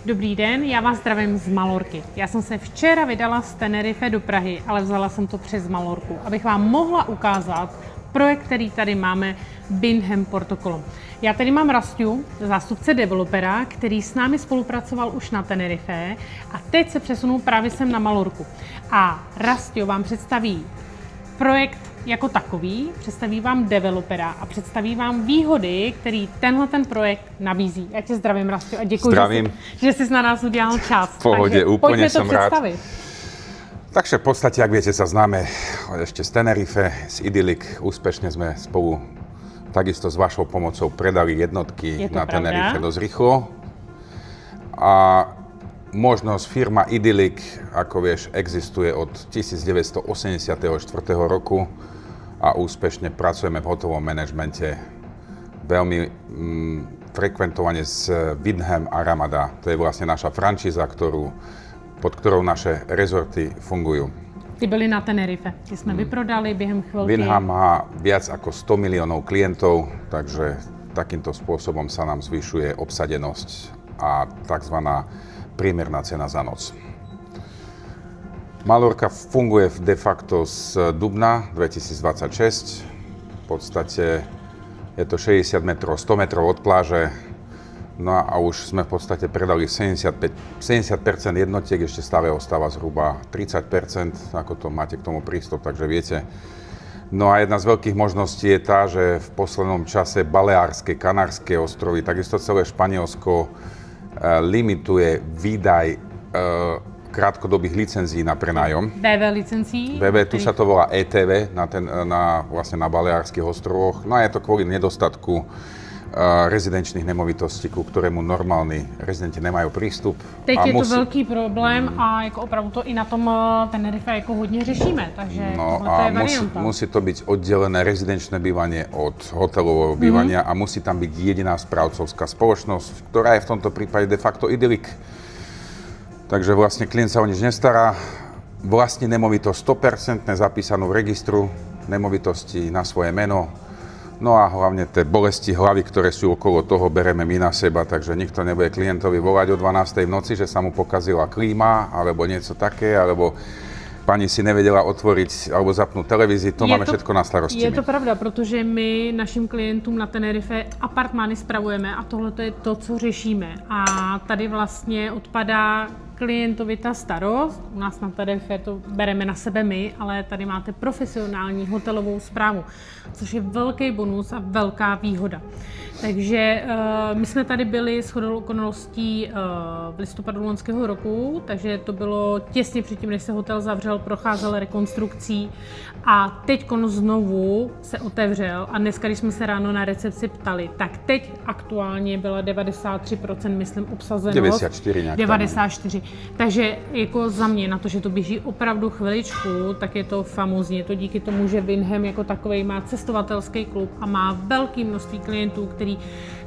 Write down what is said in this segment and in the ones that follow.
Dobrý den, já vás zdravím z Malorky. Já jsem se včera vydala z Tenerife do Prahy, ale vzala jsem to přes Malorku, abych vám mohla ukázat projekt, který tady máme, Bingham Porto Colom. Já tady mám Rastiu, zástupce developera, který s námi spolupracoval už na Tenerife a teď se přesunul právě sem na Malorku. A Rastiu vám představí projekt jako takový, představí vám developera a představí vám výhody, který tenhle projekt nabízí. Já tě zdravím, Rastiu, a děkuji, že jsi na nás udělal čas. V pohode, úplne som rád. Představit. Takže v podstate, ak viete, sa známe ešte z Tenerife, z Idyllic. Úspešne sme spolu takisto s vašou pomocou predali jednotky na Tenerife dosť rýchlo. A možnosť firma Idyllic, ako vieš, existuje od 1984 roku a úspešne pracujeme v hotovom manažmente. Veľmi frekventovane s Bingham a Ramada. To je vlastne naša franšíza, pod ktorou naše rezorty fungujú. Ty byli na Tenerife, ty jsme vyprodali během chvilky. Bingham má viac ako 100 miliónov klientov, takže takýmto spôsobom sa nám zvyšuje obsadenosť a takzvaná priemerná cena za noc. Malorka funguje de facto z dubna 2026. V podstate je to 60 metrov, 100 metrov od pláže. No a už sme v podstate predali 70% jednotiek, ešte stále ostáva zhruba 30%, ako to máte k tomu prístup, takže viete. No a jedna z veľkých možností je tá, že v poslednom čase Baleárske, Kanárske ostrovy, takisto celé Španielsko limituje výdaj krátkodobých licencií na prenájom. VV licencií? VV, tu sa to volá ETV, vlastne na Baleárskych ostrovoch. No a je to kvôli nedostatku rezidenčných nemovitostí, ku ktorému normálni rezidenti nemajú prístup. Teď je to velký problém a jako opravdu to i na tom Tenerife jako hodně řešíme, takže tohle je varianta. Musí to byť oddelené rezidenčné bývanie od hotelového bývania a musí tam byť jediná správcovská spoločnosť, ktorá je v tomto prípade de facto Idyllic. Takže vlastne klient sa o nič nestará, vlastní nemovitosť 100% zapísanú v registru nemovitosti na svoje meno. No a hlavne tie bolesti hlavy, ktoré sú okolo toho, bereme my na seba, takže nikto nebude klientovi volať o 12. v noci, že sa mu pokazila klíma, alebo niečo také, alebo pani si nevedela otvoriť alebo zapnúť televíziu, to máme všetko na starosti. Je to pravda, protože my našim klientům na Tenerife apartmány spravujeme a tohle je to, co řešíme. A tady vlastně odpadá klientovi ta starost. U nás na Tenerife to bereme na sebe my, ale tady máte profesionální hotelovou správu, což je velký bonus a velká výhoda. Takže my jsme tady byli shodou okolností v listopadu loňského roku, takže to bylo těsně předtím, než se hotel zavřel, procházel rekonstrukcí a teď znovu se otevřel a dneska, když jsme se ráno na recepci ptali, tak teď aktuálně byla 93%, myslím, obsazenost. 94 nějak. 94. Takže jako za mě, na to, že to běží opravdu chviličku, tak je to famózní. Je to díky tomu, že Bingham jako takovej má cestovatelský klub a má velké množství klientů, který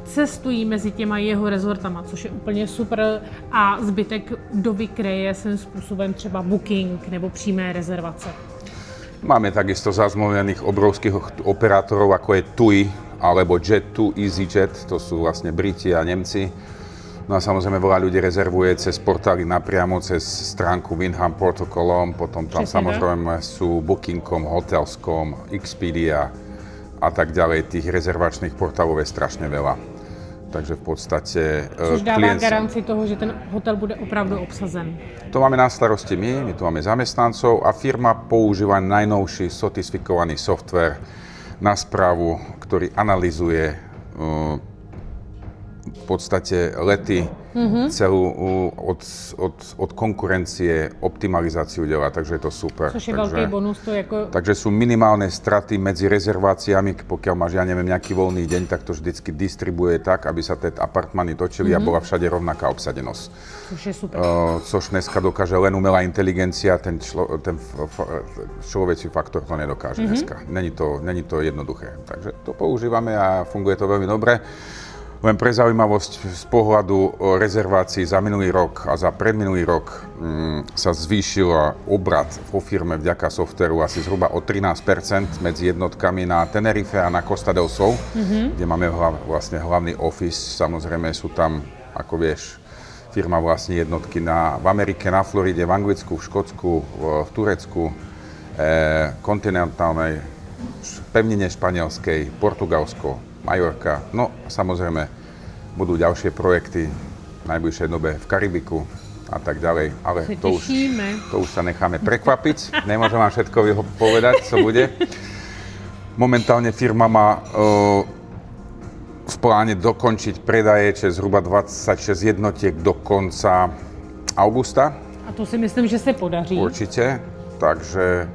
cestují mezi těma jeho rezortama, což je úplně super a zbytek doby kryje svým způsobem třeba booking nebo přímé rezervace. Máme takisto zazmluvených obrovských operátorov, ako je TUI alebo Jet2, EasyJet, to sú vlastne Briti a Nemci. No a samozrejme veľa ľudí rezervuje cez portály napriamo, cez stránku Bingham Porto Colom, potom tam samozrejme sú Booking.com, Hotels.com, Expedia a tak ďalej. Tých rezervačných portálov je strašne veľa. Takže v podstate... Což dává garanci toho, že ten hotel bude opravdu obsazen. To máme na starosti my tu máme zamestnancov a firma používa najnovší sofistikovaný software na správu, ktorý analyzuje v podstate lety celú od konkurencie, optimalizáciu dela, takže je to super. Což je veľký bonus. To jako... Takže sú minimálne straty medzi rezerváciami, pokiaľ máš, ja neviem, nejaký voľný deň, tak to vždycky distribuje tak, aby sa tie apartmány točili a bola všade rovnaká obsadenosť. Což je super. Což dneska dokáže len umelá inteligencia, ten človečí faktor to nedokáže dneska. Není to jednoduché. Takže to používame a funguje to veľmi dobre. Len pre zaujímavosť z pohľadu rezervácií za minulý rok a za predminulý rok sa zvýšil obrat vo firme vďaka softvéru asi zhruba o 13% medzi jednotkami na Tenerife a na Costa del Sol, kde máme vlastne hlavný office. Samozrejme sú tam, ako vieš, Firma vlastní jednotky v Amerike, na Floride, v Anglicku, v Škótsku, v Turecku, kontinentálnej, pevnine španielskej, Portugalsko, Majorka. No a samozrejme budú ďalšie projekty v najbližšej dobe v Karibiku a tak ďalej. Ale to už sa necháme prekvapiť. Nemôžem vám všetko povedať, co bude. Momentálne firma má v pláne dokončiť predaje zhruba 26 jednotiek do konca augusta. A to si myslím, že se podaří. Určite. Takže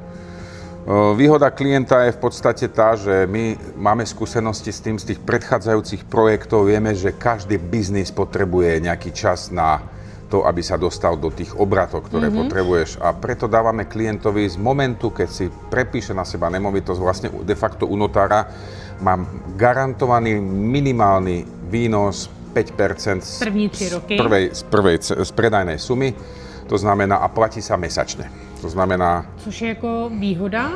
výhoda klienta je v podstate tá, že my máme skúsenosti s tým z tých predchádzajúcich projektov. Vieme, že každý biznis potrebuje nejaký čas na to, aby sa dostal do tých obratov, ktoré potrebuješ. A preto dávame klientovi z momentu, keď si prepíše na seba nemovitosť, vlastne de facto u notára, mám garantovaný minimálny výnos 5% z predajnej sumy, to znamená, a platí sa mesačne. To znamená... Což je jako výhoda.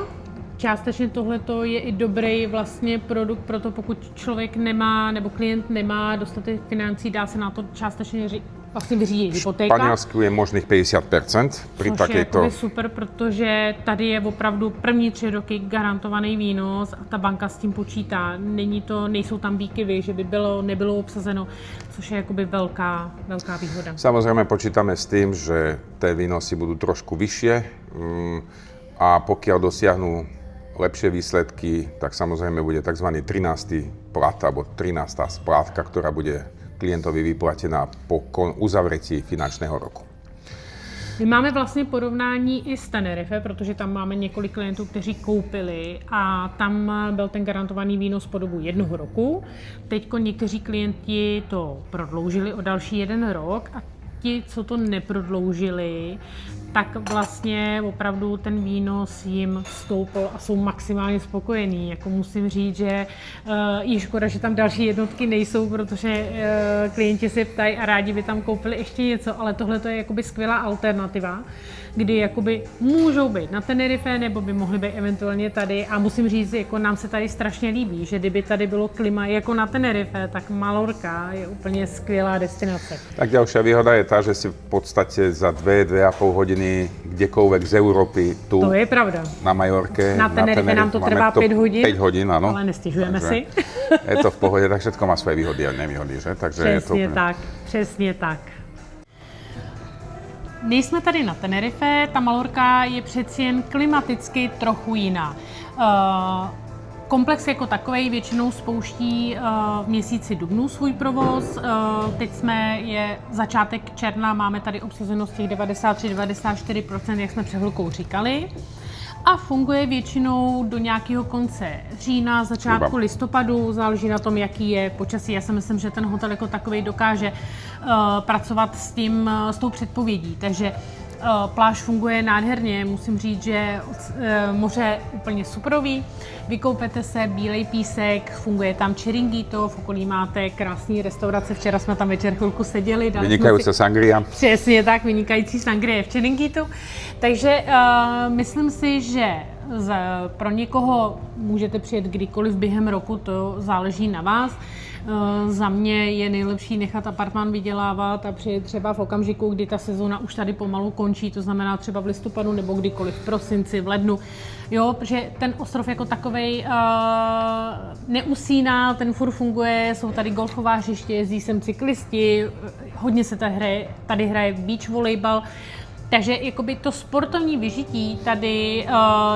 Částečně tohleto je i dobrý vlastně produkt pro to, pokud člověk nemá, nebo klient nemá dostatek financí, dá se na to částečně vlastně vyřídit hypotéka. V Španělsku je možných 50% pri takejto... Což je super, protože tady je opravdu první 3 roky garantovaný výnos a ta banka s tím počítá. Nejsou tam výkyvy, že by nebylo obsazeno, což je jakoby velká výhoda. Samozrejme počítame s tým, že tie výnosy budú trošku vyššie a pokiaľ dosiahnu lepšie výsledky, tak samozrejme bude tzv. 13. plat alebo 13. splátka, ktorá bude klientovi vyplatená po uzavretí finančného roku. My máme vlastně porovnání i s Tenerife, protože tam máme několik klientů, kteří koupili a tam byl ten garantovaný výnos po dobu 1 roku. Teďko někteří klienti to prodloužili o další 1 rok a ti, co to neprodloužili, tak vlastně opravdu ten výnos jim stoupl a jsou maximálně spokojení. Jako musím říct, že je škoda, že tam další jednotky nejsou, protože klienti se ptají a rádi by tam koupili ještě něco, ale tohle to je jakoby skvělá alternativa, kdy jakoby můžou být na Tenerife, nebo by mohli být eventuálně tady. A musím říct, jako nám se tady strašně líbí, že kdyby tady bylo klima jako na Tenerife, tak Mallorca je úplně skvělá destinace. Tak ďalšia výhoda je tá, že si v podstate za 2,5 hodiny kdekoľvek z Európy tu to je pravda. Na Majorke. Na Tenerife nám to trvá 5 hodin. 5 hodín, áno. Ale nestěžujeme si. Je to v pohode, tak všetko má svoje výhody a nevýhody, že? Takže přesně je to úplne... tak, přesně tak. Nejsme tady na Tenerife, ta Mallorca je přeci jen klimaticky trochu jiná. Komplex jako takovej většinou spouští v měsíci dubnu svůj provoz. Teď je začátek června, máme tady obsazenost těch 93-94%, jak jsme před chvilkou říkali. A funguje většinou do nějakého konce října, začátku listopadu, záleží na tom, jaký je počasí. Já si myslím, že ten hotel jako takový dokáže pracovat s tou předpovědí. Takže pláž funguje nádherně, musím říct, že moře úplně superový. Vykoupete se, bílej písek, funguje tam Chiringuito, v okolí máte krásný restaurace, včera jsme tam večer chvilku seděli. Vynikající sangria. Přesně tak, vynikající sangrie v Chiringuitu. Takže myslím si, že pro někoho můžete přijet kdykoliv během roku, to záleží na vás. Za mě je nejlepší nechat apartmán vydělávat a přijet třeba v okamžiku, kdy ta sezóna už tady pomalu končí, to znamená třeba v listopadu nebo kdykoliv v prosinci, v lednu. Jo, protože ten ostrov jako takovej neusíná, ten furt funguje, jsou tady golfová hřiště, jezdí sem cyklisti, hodně se tady hraje beach volejbal. Takže jakoby to sportovní vyžití tady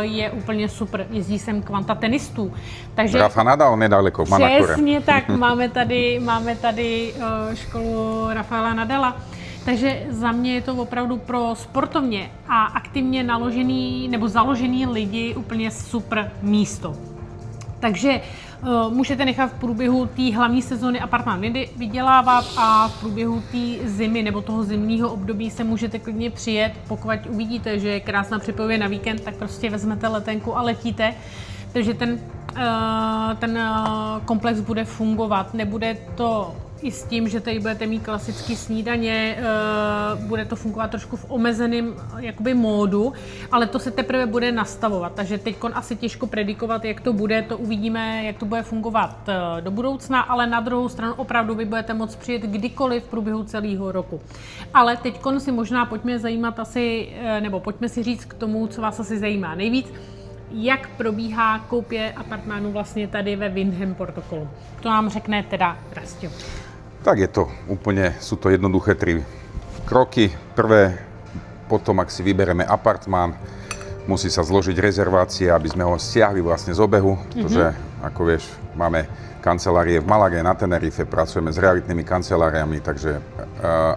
je úplně super. Jezdí sem kvanta tenistů. Takže Rafa Nadal nedaleko v Manakure. Přesně tak, máme tady školu Rafaela Nadala. Takže za mě je to opravdu pro sportovně a aktivně naložený nebo založený lidi úplně super místo. Takže můžete nechat v průběhu té hlavní sezóny apartmán vydělávat a v průběhu té zimy nebo toho zimního období se můžete klidně přijet, pokud uvidíte, že je krásná přepověď na víkend, tak prostě vezmete letenku a letíte. Takže ten komplex bude fungovat. Nebude to i s tím, že tady budete mít klasické snídaně, bude to fungovat trošku v omezeném jakoby módu, ale to se teprve bude nastavovat, takže teď asi těžko predikovat, jak to bude, to uvidíme, jak to bude fungovat do budoucna, ale na druhou stranu opravdu vy budete moct přijet kdykoliv v průběhu celého roku. Ale teď si možná pojďme zajímat asi, nebo pojďme si říct k tomu, co vás asi zajímá nejvíc, jak probíhá koupě apartmánu vlastně tady ve Windham protokolu. To nám řekne teda Rastio. Tak je to úplne, sú to jednoduché 3 kroky. Prvé, potom ak si vybereme apartmán, musí sa zložiť rezervácia, aby sme ho stiahli vlastne z obehu, pretože ako vieš, máme kancelárie v Malage, na Tenerife, pracujeme s realitnými kanceláriami, takže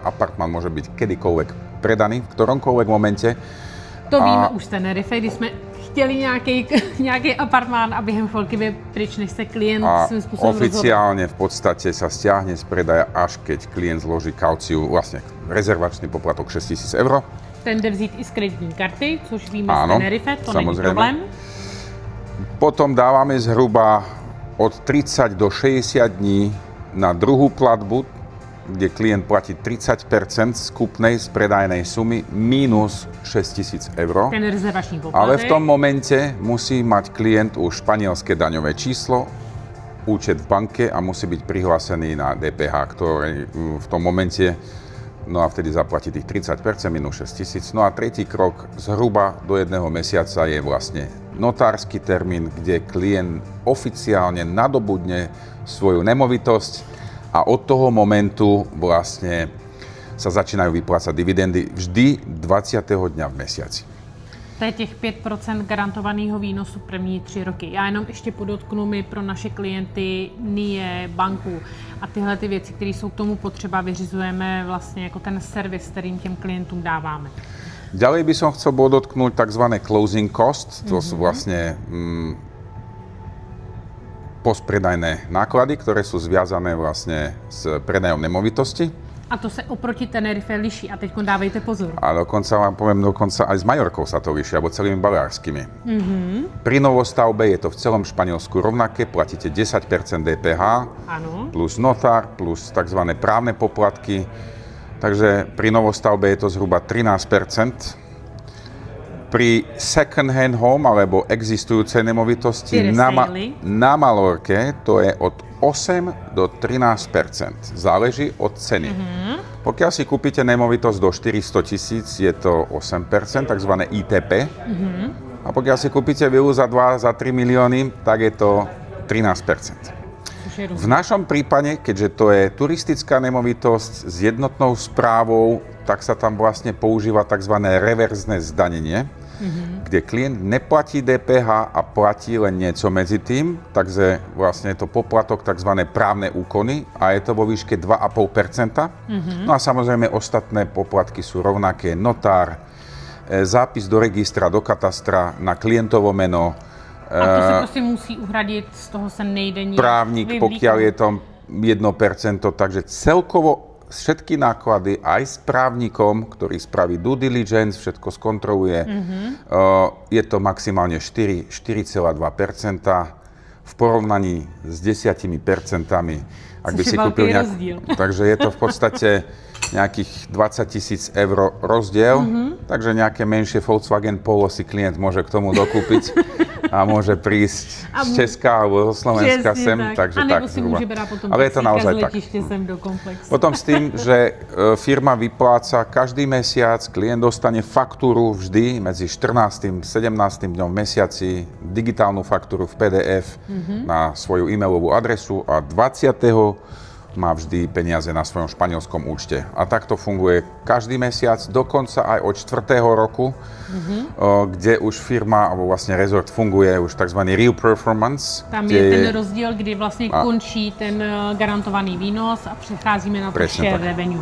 apartmán môže byť kedykoľvek predaný, v ktoromkoľvek momente. To víme už z Tenerife, když jsme chtěli nějaký apartmán a během chvilky byl pryč, než se klient svým způsobem rozhodl. Oficiálne v podstate sa stiahne z predaja, až keď klient zloží kauciu, vlastne rezervačný poplatok 6 000 eur. Ten jde vzít i z kreditní karty, což víme z Tenerife, to není problém. Potom dávame zhruba od 30 do 60 dní na druhú platbu, kde klient platí 30% z kúpnej z predajnej sumy minus 6 000 eur. Ten rezervačný poplatek. Ale v tom momente musí mať klient už španielské daňové číslo, účet v banke a musí byť prihlásený na DPH, ktorý v tom momente, no a vtedy zaplatí tých 30% minus 6 000. No a tretí krok, zhruba do 1 mesiaca je vlastne notársky termín, kde klient oficiálne nadobudne svoju nemovitosť a od toho momentu vlastne sa začínajú vyplácať dividendy vždy 20. dňa v mesiaci. To je těch 5% garantovaného výnosu první 3 roky. Já jenom ještě podotknu, my pro naše klienty NIE, banku a tyhle ty věci, které jsou k tomu potřeba, vyřizujeme vlastně jako ten servis, kterým těm klientům dáváme. Ďalej by som chcel podotknúť tzv. Closing cost, to sú vlastne postpredajné náklady, ktoré sú zviazané vlastne s predajom nemovitosti. A to se oproti Tenerife liší a teď dávejte pozor. A dokonca vám poviem, aj s Majorkou sa to líši, alebo celými baleárskymi. Pri novostavbe je to v celom Španielsku rovnaké, platíte 10% DPH, ano. Plus notár, plus tzv. Právne poplatky. Takže pri novostavbe je to zhruba 13%. Pri second hand home alebo existujúcej nemovitosti na Malorke to je od 8 do 13%. Záleží od ceny. Pokiaľ si kúpite nemovitosť do 400 000, je to 8%, takzvané ITP. A pokiaľ si kúpite vilu za 2, za 3 milióny, tak je to 13%. V našom prípade, keďže to je turistická nemovitosť s jednotnou správou, tak sa tam vlastne používa tzv. Reverzné zdanenie, kde klient neplatí DPH a platí len niečo medzi tým, takže vlastne je to poplatok tzv. Právne úkony a je to vo výške 2,5%. No a samozrejme ostatné poplatky sú rovnaké, notár, zápis do registra, do katastra na klientovo meno. A to se prostě musí uhradit, z toho se nejde nijak Právnik, pokiaľ je to 1%, takže celkovo všetky náklady aj s právnikom, ktorý spraví due diligence, všetko skontroluje, je to maximálne 4,2% v porovnaní s 10%, ak by si kúpil takže je to v podstate nejakých 20 000 eur rozdiel, takže nejaké menšie Volkswagen Polo si klient môže k tomu dokúpiť a môže prísť z Česka alebo zo Slovenska sem. Takže a nebo tak, si môže brať potom ale je to naozaj z letiště sem do komplexu. Potom s tým, že firma vypláca každý mesiac, klient dostane faktúru vždy medzi 14. a 17. dňom v mesiaci, digitálnu faktúru v PDF na svoju e-mailovú adresu a 20. má vždy peniaze na svojom španielskom účte. A takto funguje každý mesiac, dokonca aj od 4. roku, kde už firma, alebo vlastne rezort funguje už tzv. Real performance. Tam je ten rozdíl, kdy vlastne končí ten garantovaný výnos a přecházíme na to share revenue.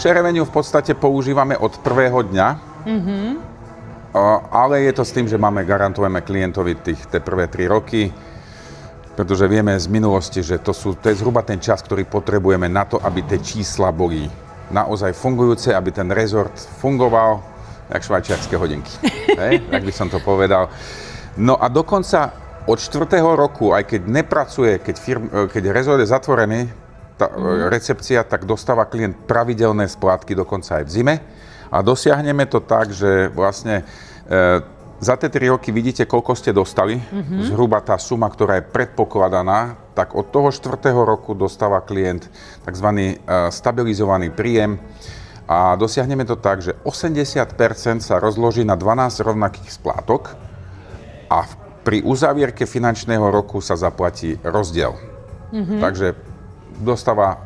Share revenue v podstate používame od prvého dňa, ale je to s tým, že garantujeme klientovi tie prvé 3 roky, pretože vieme z minulosti, že to je zhruba ten čas, ktorý potrebujeme na to, aby tie čísla boli naozaj fungujúce, aby ten rezort fungoval jak švajčiarske hodinky. Tak by som to povedal. No a dokonca od 4. roku, aj keď nepracuje, keď rezort je zatvorený, recepcia, tak dostáva klient pravidelné splátky dokonca aj v zime. A dosiahneme to tak, že vlastne za tie 3 roky vidíte, koľko ste dostali. Zhruba tá suma, ktorá je predpokladaná, tak od toho 4. roku dostáva klient tzv. Stabilizovaný príjem. A dosiahneme to tak, že 80% sa rozloží na 12 rovnakých splátok a pri uzavierke finančného roku sa zaplatí rozdiel. Takže dostáva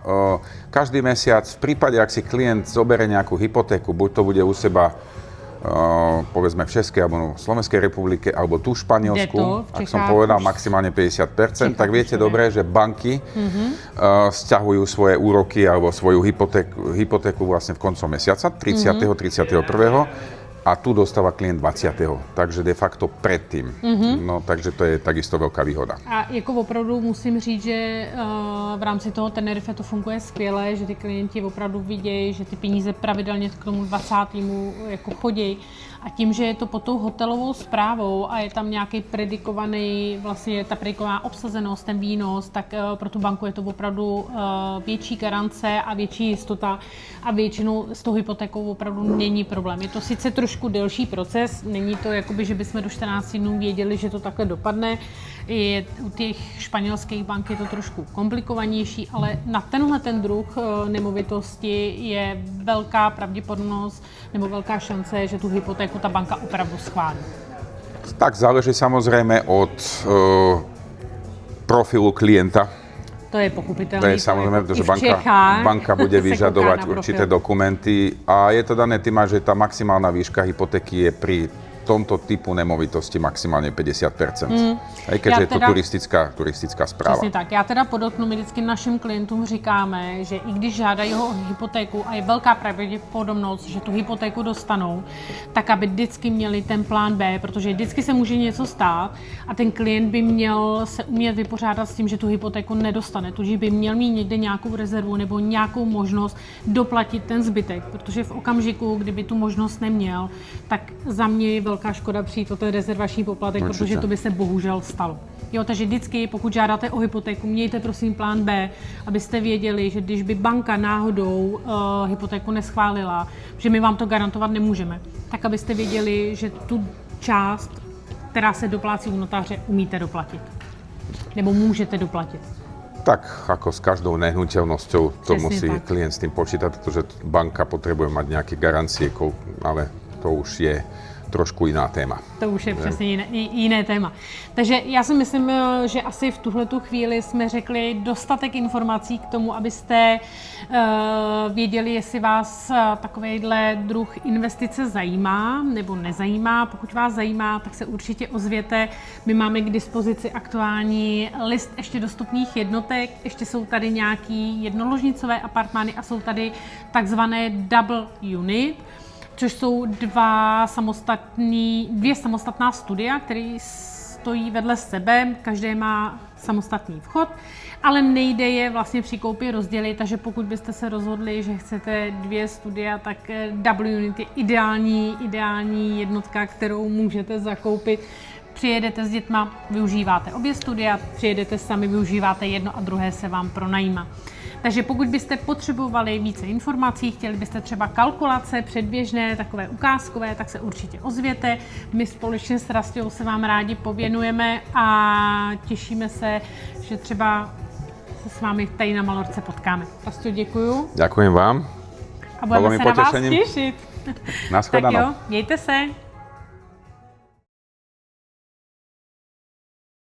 každý mesiac, v prípade, ak si klient zoberie nejakú hypotéku, buď to bude u seba povedzme v Českej alebo v Slovenskej republike, alebo tu v Španielsku, ak som povedal maximálne 50%, tak viete dobre, že banky sťahujú svoje úroky alebo svoju hypotéku vlastne v koncom mesiaca, 30. 31. A tu dostáva klient 20. Takže de facto předtím. No, takže to je takisto velká výhoda. A jako opravdu musím říct, že v rámci toho Tenerife to funguje skvěle, že ty klienti opravdu vidějí, že ty peníze pravidelně k tomu 20. jako chodí. A tím, že je to pod tou hotelovou správou a je tam nějaký predikovaný, vlastně ta predikovaná obsazenost, ten výnos, tak pro tu banku je to opravdu větší garance a větší jistota a většinou s tou hypotékou opravdu není problém. Je to sice trošku delší proces, není to jakoby, že bychom do 14 dnů věděli, že to takhle dopadne. U těch španělských bank je to trošku komplikovanější, ale na tenhle ten druh nemovitosti je velká pravděpodobnost nebo velká šance, že tu hypotéku ta banka opravdu schválí. Tak záleží samozřejmě od profilu klienta. To je pochopitelné. To je samozrejme, pretože banka bude vyžadovať určité dokumenty a je to dané tým, že tá maximálna výška hypotéky je pri tomto typu nemovitosti maximálně 50%. Keďže je to turistická správa. Přesně tak. Já teda podotknu, my vždycky našim klientům říkáme, že i když žádají o hypotéku a je velká pravděpodobnost, že tu hypotéku dostanou, tak aby vždycky měli ten plán B, protože vždycky se může něco stát a ten klient by měl se umět vypořádat s tím, že tu hypotéku nedostane. Tudíž by měl mít někde nějakou rezervu nebo nějakou možnost doplatit ten zbytek, protože v okamžiku, kdyby tu možnost neměl, tak za mě je velká škoda přijít o ten rezervační poplatek, Určitě. protože to by se bohužel stalo. Jo, takže vždycky, pokud žádáte o hypotéku, mějte prosím plán B, abyste věděli, že když by banka náhodou hypotéku neschválila, že my vám to garantovat nemůžeme, tak abyste věděli, že tu část, která se doplácí u notáře, umíte doplatit. Nebo můžete doplatit. Tak ako s každou nehnuteľnosťou, to Přesně musí tak. klient s tým počítať, pretože banka potrebuje mať nejaké garancie, ale to už je trošku jiná téma. To už je přesně jiné téma. Takže já si myslím, že asi v tuhletu chvíli jsme řekli dostatek informací k tomu, abyste věděli, jestli vás takovejhle druh investice zajímá nebo nezajímá. Pokud vás zajímá, tak se určitě ozvěte. My máme k dispozici aktuální list ještě dostupných jednotek. Ještě jsou tady nějaký jednoložnicové apartmány a jsou tady takzvané double unit, což jsou dvě samostatná studia, které stojí vedle sebe, každé má samostatný vchod, ale nejde je vlastně při koupi rozdělit, takže pokud byste se rozhodli, že chcete 2 studia, tak double unit je ideální jednotka, kterou můžete zakoupit. Přijedete s dětma, využíváte obě studia, přijedete sami, využíváte jedno a druhé se vám pronajímá. Takže pokud byste potřebovali více informací, chtěli byste třeba kalkulace předběžné, takové ukázkové, tak se určitě ozvěte. My společně s Rastou se vám rádi pověnujeme a těšíme se, že třeba se s vámi tady na Malorce potkáme. Rastio, děkuju. Ďakujem vám. A budeme se na vás těšit. Nashledanou. Tak jo, mějte se.